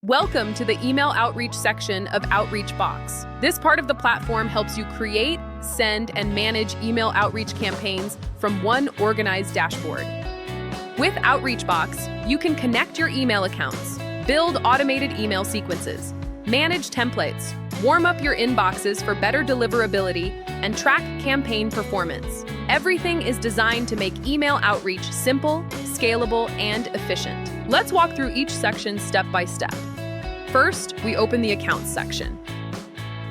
Welcome to the email outreach section of Outreach Box. This part of the platform helps you create, send, and manage email outreach campaigns from one organized dashboard. With Outreach Box, you can connect your email accounts, build automated email sequences, manage templates, warm up your inboxes for better deliverability, and track campaign performance. Everything is designed to make email outreach simple, scalable, and efficient. Let's walk through each section step by step. First, we open the Accounts section.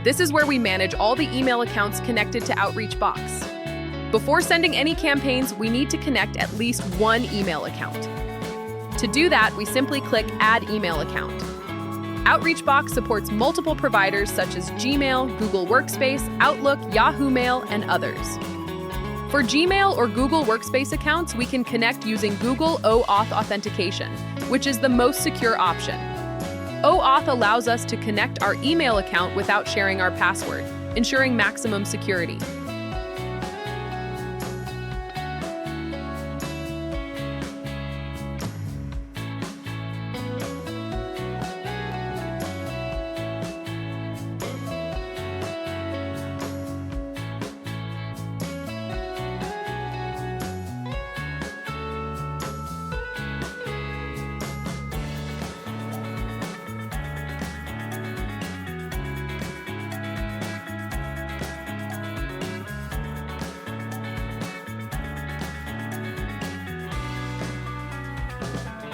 This is where we manage all the email accounts connected to Outreach Box. Before sending any campaigns, we need to connect at least one email account. To do that, we simply click Add Email Account. Outreach Box supports multiple providers such as Gmail, Google Workspace, Outlook, Yahoo Mail, and others. For Gmail or Google Workspace accounts, we can connect using Google OAuth authentication, which is the most secure option. OAuth allows us to connect our email account without sharing our password, ensuring maximum security.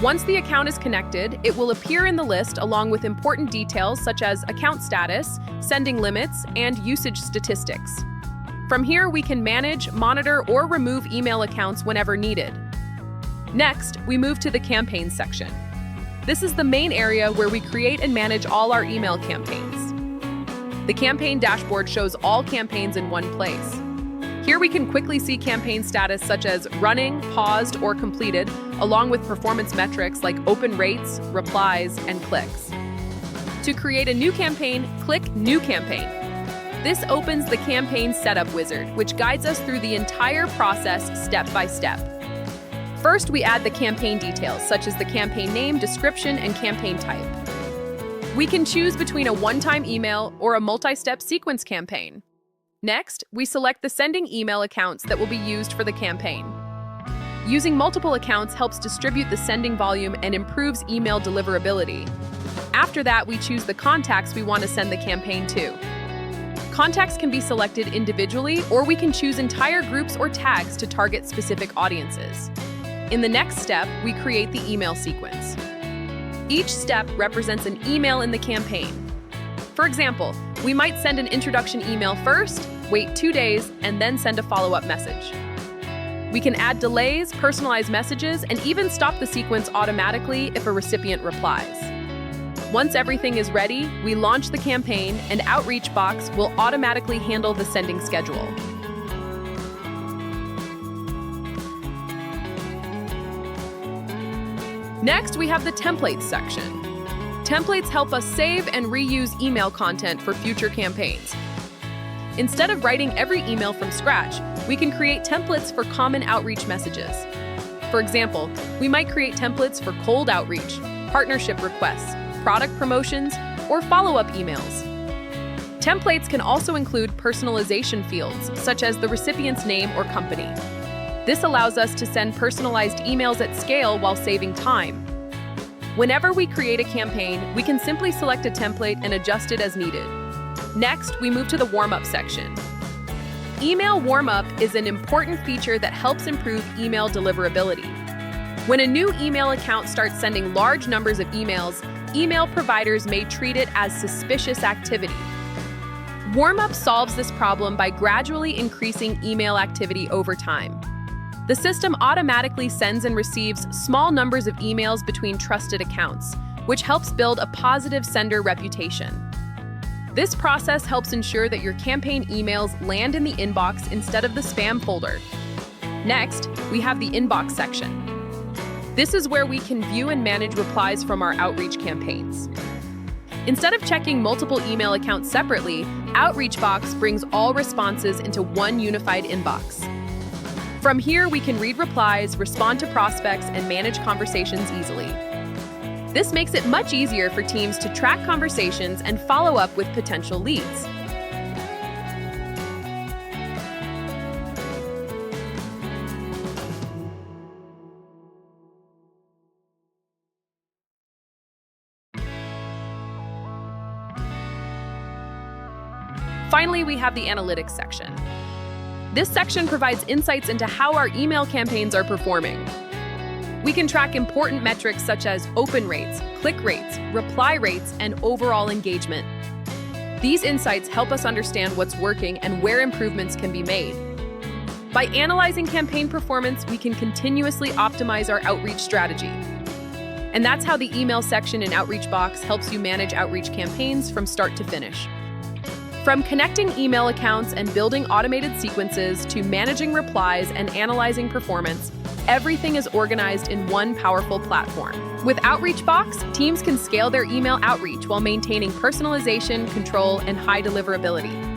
Once the account is connected, it will appear in the list along with important details such as account status, sending limits, and usage statistics. From here, we can manage, monitor, or remove email accounts whenever needed. Next, we move to the Campaigns section. This is the main area where we create and manage all our email campaigns. The campaign dashboard shows all campaigns in one place. Here we can quickly see campaign status such as running, paused, or completed, along with performance metrics like open rates, replies, and clicks. To create a new campaign, click New Campaign. This opens the campaign setup wizard, which guides us through the entire process step by step. First, we add the campaign details, such as the campaign name, description, and campaign type. We can choose between a one-time email or a multi-step sequence campaign. Next, we select the sending email accounts that will be used for the campaign. Using multiple accounts helps distribute the sending volume and improves email deliverability. After that, we choose the contacts we want to send the campaign to. Contacts can be selected individually, or we can choose entire groups or tags to target specific audiences. In the next step, we create the email sequence. Each step represents an email in the campaign. For example, we might send an introduction email first, wait 2 days, and then send a follow-up message. We can add delays, personalize messages, and even stop the sequence automatically if a recipient replies. Once everything is ready, we launch the campaign, and Outreach Box will automatically handle the sending schedule. Next, we have the Templates section. Templates help us save and reuse email content for future campaigns. Instead of writing every email from scratch, we can create templates for common outreach messages. For example, we might create templates for cold outreach, partnership requests, product promotions, or follow-up emails. Templates can also include personalization fields, such as the recipient's name or company. This allows us to send personalized emails at scale while saving time. Whenever we create a campaign, we can simply select a template and adjust it as needed. Next, we move to the warm-up section. Email warm-up is an important feature that helps improve email deliverability. When a new email account starts sending large numbers of emails, email providers may treat it as suspicious activity. Warm-up solves this problem by gradually increasing email activity over time. The system automatically sends and receives small numbers of emails between trusted accounts, which helps build a positive sender reputation. This process helps ensure that your campaign emails land in the inbox instead of the spam folder. Next, we have the Inbox section. This is where we can view and manage replies from our outreach campaigns. Instead of checking multiple email accounts separately, Outreach Box brings all responses into one unified inbox. From here, we can read replies, respond to prospects, and manage conversations easily. This makes it much easier for teams to track conversations and follow up with potential leads. Finally, we have the analytics section. This section provides insights into how our email campaigns are performing. We can track important metrics such as open rates, click rates, reply rates, and overall engagement. These insights help us understand what's working and where improvements can be made. By analyzing campaign performance, we can continuously optimize our outreach strategy. And that's how the email section in Outreach Box helps you manage outreach campaigns from start to finish. From connecting email accounts and building automated sequences to managing replies and analyzing performance, everything is organized in one powerful platform. With Outreach Box, teams can scale their email outreach while maintaining personalization, control, and high deliverability.